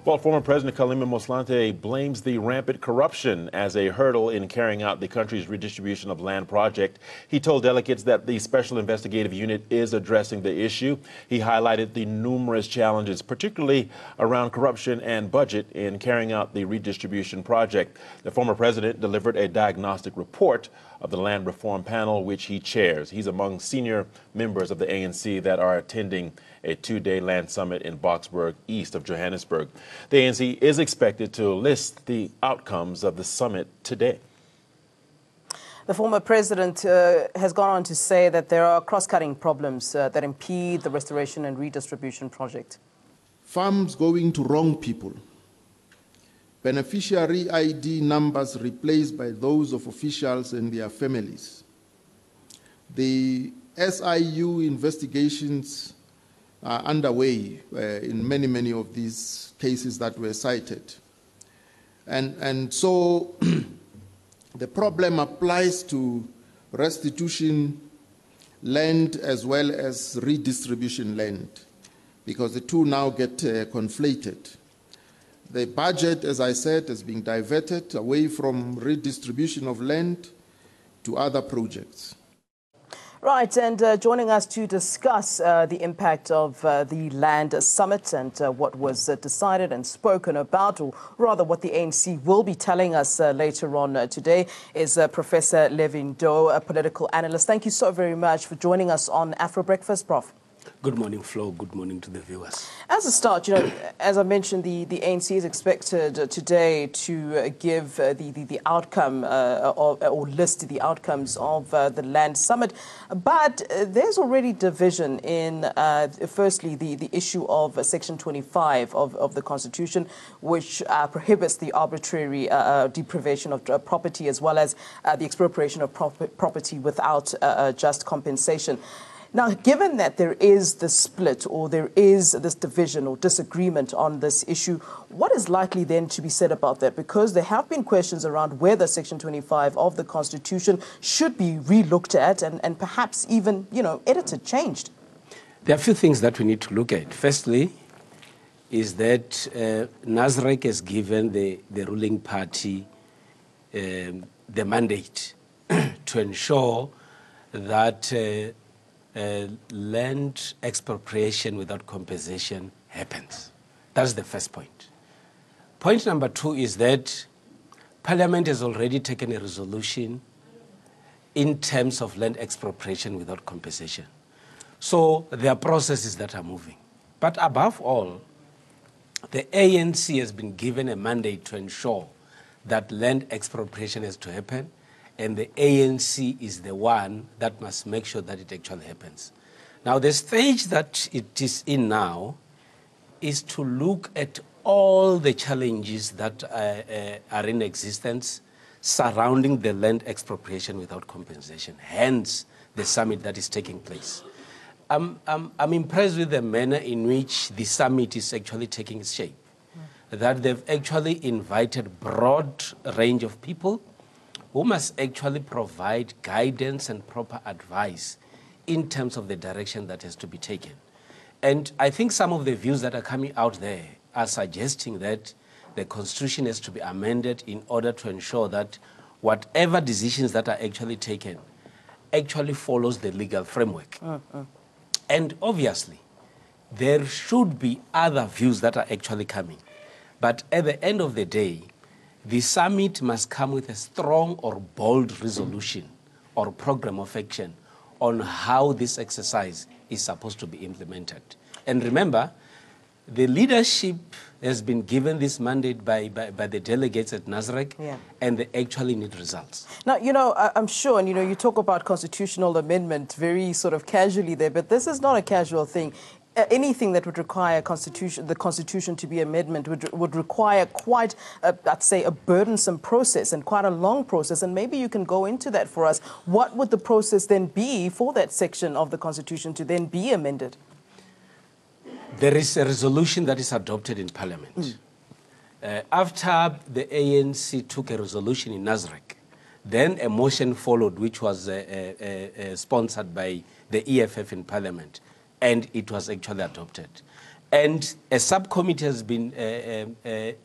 Well, former President Kgalema Motlanthe blames the rampant corruption as a hurdle in carrying out the country's redistribution of land project. He told delegates that the Special Investigative Unit is addressing the issue. He highlighted the numerous challenges, particularly around corruption and budget in carrying out the redistribution project. The former president delivered a diagnostic report of the land reform panel, which he chairs. He's among senior members of the ANC that are attending a two-day land summit in Boksburg, east of Johannesburg. The ANC is expected to list the outcomes of the summit today. The former president has gone on to say that there are cross-cutting problems that impede the restoration and redistribution project. Farms going to wrong people. Beneficiary ID numbers replaced by those of officials and their families. The SIU investigations are underway in many of these cases that were cited. And so the problem applies to restitution land as well as redistribution land, because the two now get conflated. The budget, as I said, is being diverted away from redistribution of land to other projects. Right, and joining us to discuss the impact of the land summit and what was decided and spoken about, or rather what the ANC will be telling us later on today, is Professor Levin Doe, a political analyst. Thank you so very much for joining us on Afro Breakfast, Prof. Good morning, Flo. Good morning to the viewers. As a start, you know, as I mentioned, the ANC is expected today to give the outcome or list the outcomes of the land summit. But there's already division in, firstly, the issue of Section 25 of the Constitution, which prohibits the arbitrary deprivation of property as well as the expropriation of property without just compensation. Now, given that there is this split or there is this division or disagreement on this issue, what is likely then to be said about that? Because there have been questions around whether Section 25 of the Constitution should be re-looked at and perhaps even, you know, edited, changed. There are a few things that we need to look at. Firstly, is that Nasrec has given the ruling party the mandate to ensure that land expropriation without compensation happens. That's the first point. Point number two is that Parliament has already taken a resolution in terms of land expropriation without compensation. So there are processes that are moving. But above all, the ANC has been given a mandate to ensure that land expropriation has to happen, and the ANC is the one that must make sure that it actually happens. Now, the stage that it is in now is to look at all the challenges that are in existence surrounding the land expropriation without compensation, hence the summit that is taking place. I'm impressed with the manner in which the summit is actually taking its shape, that they've actually invited broad range of people who must actually provide guidance and proper advice in terms of the direction that has to be taken. And I think some of the views that are coming out there are suggesting that the Constitution has to be amended in order to ensure that whatever decisions that are actually taken actually follows the legal framework. And obviously, there should be other views that are actually coming. But at the end of the day, the summit must come with a strong or bold resolution or program of action on how this exercise is supposed to be implemented. And remember, the leadership has been given this mandate by the delegates at Nasrec, and they actually need results. Now, you know, I'm sure, and you know, you talk about constitutional amendment very sort of casually there, but this is not a casual thing. Anything that would require the Constitution to be amended would require quite, I'd say, a burdensome process and quite a long process. And maybe you can go into that for us. What would the process then be for that section of the Constitution to then be amended? There is a resolution that is adopted in Parliament. After the ANC took a resolution in Nasrec, then a motion followed, which was sponsored by the EFF in Parliament, and it was actually adopted. And a subcommittee has been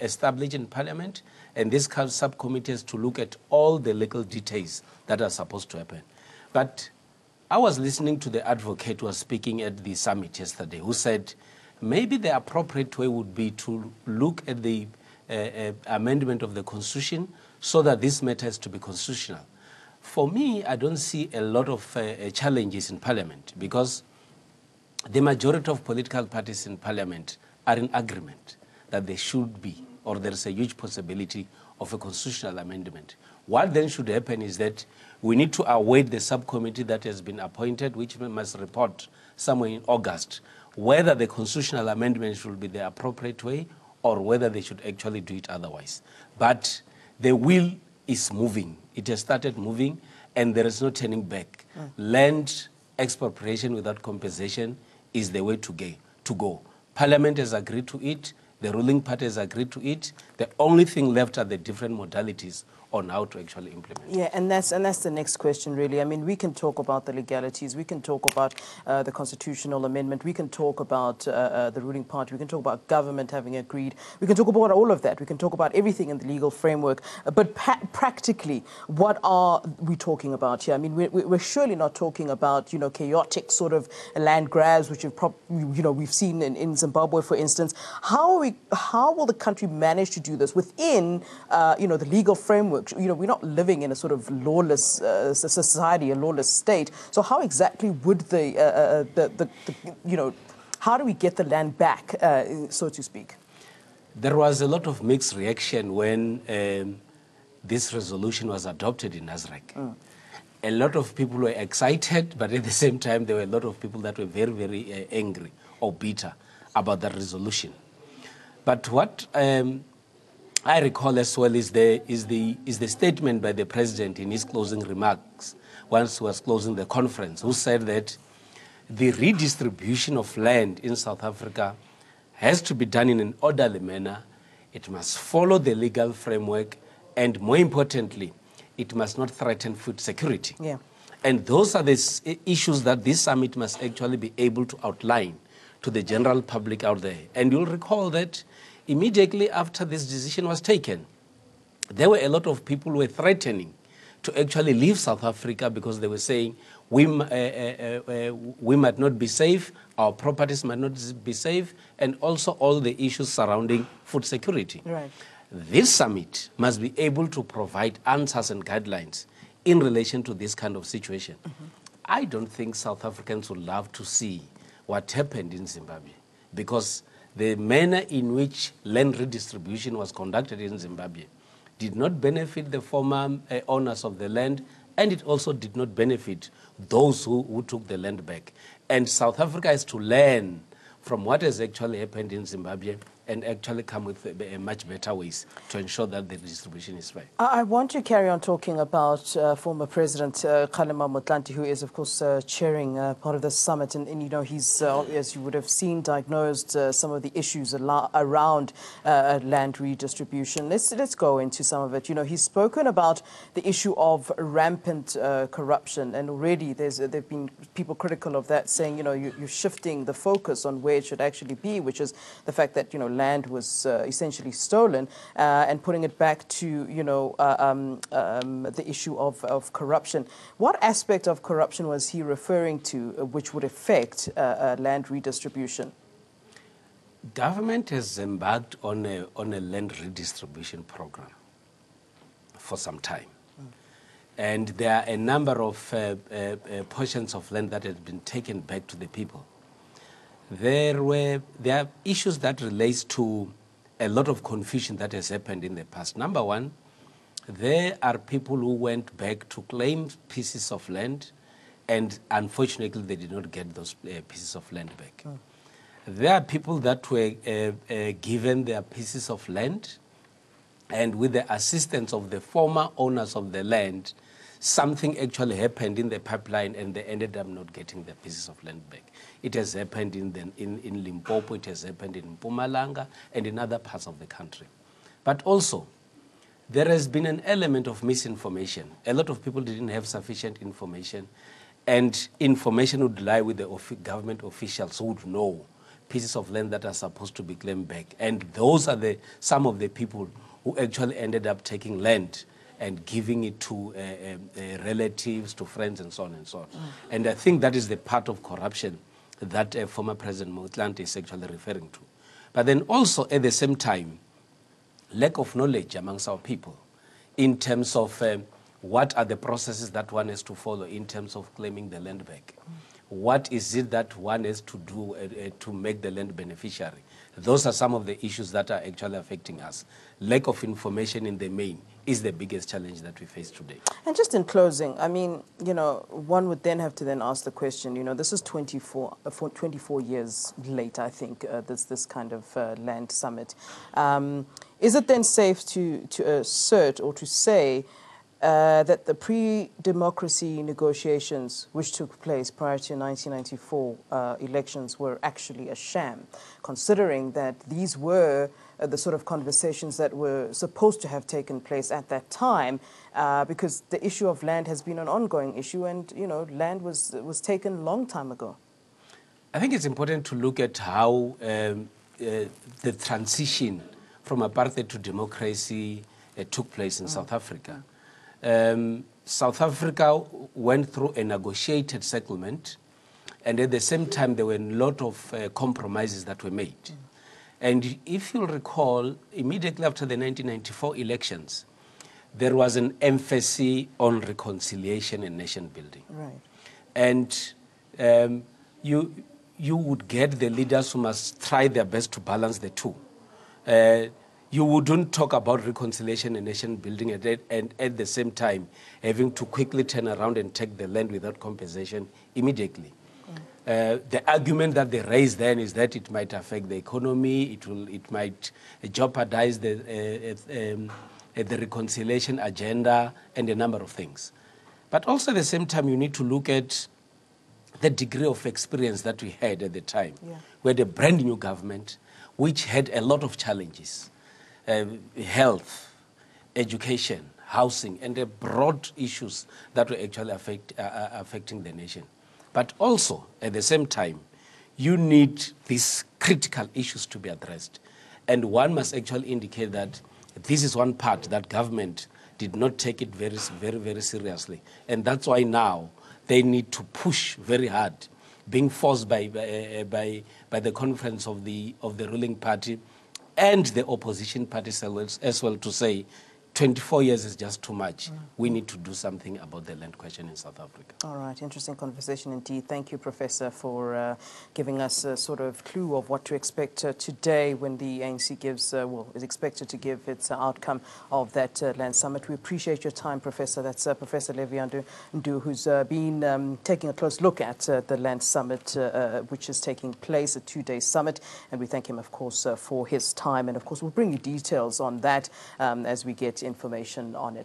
established in Parliament, and this subcommittee is to look at all the legal details that are supposed to happen. But I was listening to the advocate who was speaking at the summit yesterday, who said maybe the appropriate way would be to look at the amendment of the Constitution so that this matter is to be constitutional. For me, I don't see a lot of challenges in Parliament because the majority of political parties in Parliament are in agreement that there should be, or there is a huge possibility of a constitutional amendment. What then should happen is that we need to await the subcommittee that has been appointed, which must report somewhere in August, whether the constitutional amendment should be the appropriate way or whether they should actually do it otherwise. But the wheel is moving. It has started moving, and there is no turning back. Land expropriation without compensation is the way to go. Parliament has agreed to it. The ruling party has agreed to it. The only thing left are the different modalities on how to actually implement it. Yeah, and that's the next question, really. I mean, we can talk about the legalities. We can talk about the constitutional amendment. We can talk about the ruling party. We can talk about government having agreed. We can talk about all of that. We can talk about everything in the legal framework. But practically, what are we talking about here? I mean, we're surely not talking about, chaotic sort of land grabs, which we've seen in Zimbabwe, for instance. How will the country manage to do this within, the legal framework? We're not living in a sort of lawless society, a lawless state. So how exactly would how do we get the land back, so to speak? There was a lot of mixed reaction when this resolution was adopted in Nasrec. A lot of people were excited, but at the same time, there were a lot of people that were very, very angry or bitter about that resolution. But what I recall as well is the statement by the president in his closing remarks once he was closing the conference, who said that the redistribution of land in South Africa has to be done in an orderly manner. It must follow the legal framework, and more importantly, it must not threaten food security. Yeah. And those are the issues that this summit must actually be able to outline to the general public out there. And you'll recall that immediately after this decision was taken, there were a lot of people who were threatening to actually leave South Africa because they were saying, we might not be safe, our properties might not be safe, and also all the issues surrounding food security. Right. This summit must be able to provide answers and guidelines in relation to this kind of situation. I don't think South Africans would love to see what happened in Zimbabwe, because the manner in which land redistribution was conducted in Zimbabwe did not benefit the former owners of the land, and it also did not benefit those who took the land back. And South Africa has to learn from what has actually happened in Zimbabwe and actually come with much better ways to ensure that the distribution is fair. I want to carry on talking about former President Kgalema Motlanthe, who is, of course, chairing part of the summit. And he's, as you would have seen, diagnosed some of the issues around land redistribution. Let's go into some of it. He's spoken about the issue of rampant corruption. And already there've been people critical of that, saying, you're shifting the focus on where it should actually be, which is the fact that, land was essentially stolen, and putting it back to, the issue of corruption. What aspect of corruption was he referring to which would affect land redistribution? Government has embarked on a land redistribution program for some time. And there are a number of portions of land that have been taken back to the people. There are issues that relate to a lot of confusion that has happened in the past. Number one, there are people who went back to claim pieces of land, and unfortunately they did not get those pieces of land back. There are people that were given their pieces of land, and with the assistance of the former owners of the land, something actually happened in the pipeline and they ended up not getting their pieces of land back. It has happened in Limpopo, it has happened in Mpumalanga, and in other parts of the country. But also, there has been an element of misinformation. A lot of people didn't have sufficient information, and information would lie with the government officials who would know pieces of land that are supposed to be claimed back. And those are some of the people who actually ended up taking land and giving it to relatives, to friends, and so on and so on. And I think that is the part of corruption that former President Motlanthe is actually referring to. But then also, at the same time, lack of knowledge amongst our people in terms of what are the processes that one has to follow in terms of claiming the land back. What is it that one has to do to make the land beneficiary? Those are some of the issues that are actually affecting us. Lack of information in the main is the biggest challenge that we face today. And just in closing, I mean, one would then have to then ask the question, this is 24 years later, I think, this kind of land summit. Is it then safe to assert or to say that the pre-democracy negotiations which took place prior to 1994 elections were actually a sham, considering that these were the sort of conversations that were supposed to have taken place at that time, because the issue of land has been an ongoing issue, and land was taken a long time ago. I think it's important to look at how the transition from apartheid to democracy took place in South Africa. South Africa went through a negotiated settlement, and at the same time there were a lot of compromises that were made. And if you'll recall, immediately after the 1994 elections, there was an emphasis on reconciliation and nation building. Right. And you would get the leaders who must try their best to balance the two. You wouldn't talk about reconciliation and nation building and at the same time having to quickly turn around and take the land without compensation immediately. The argument that they raise then is that it might affect the economy, it might jeopardize the reconciliation agenda and a number of things. But also at the same time, you need to look at the degree of experience that we had at the time. Yeah. We had a brand new government which had a lot of challenges. Health, education, housing, and the broad issues that were actually affecting the nation. But also, at the same time, you need these critical issues to be addressed. And one must actually indicate that this is one part that government did not take it very, very, very seriously. And that's why now they need to push very hard, being forced by the conference of the ruling party and the opposition parties as well to say 24 years is just too much. We need to do something about the land question in South Africa. All right, interesting conversation indeed. Thank you, Professor, for giving us a sort of clue of what to expect today when the ANC is expected to give its outcome of that land summit. We appreciate your time, Professor. That's Professor Leviando Ndu, who's been taking a close look at the land summit, which is taking place, a 2-day summit. And we thank him, of course, for his time. And, of course, we'll bring you details on that as we get information on it.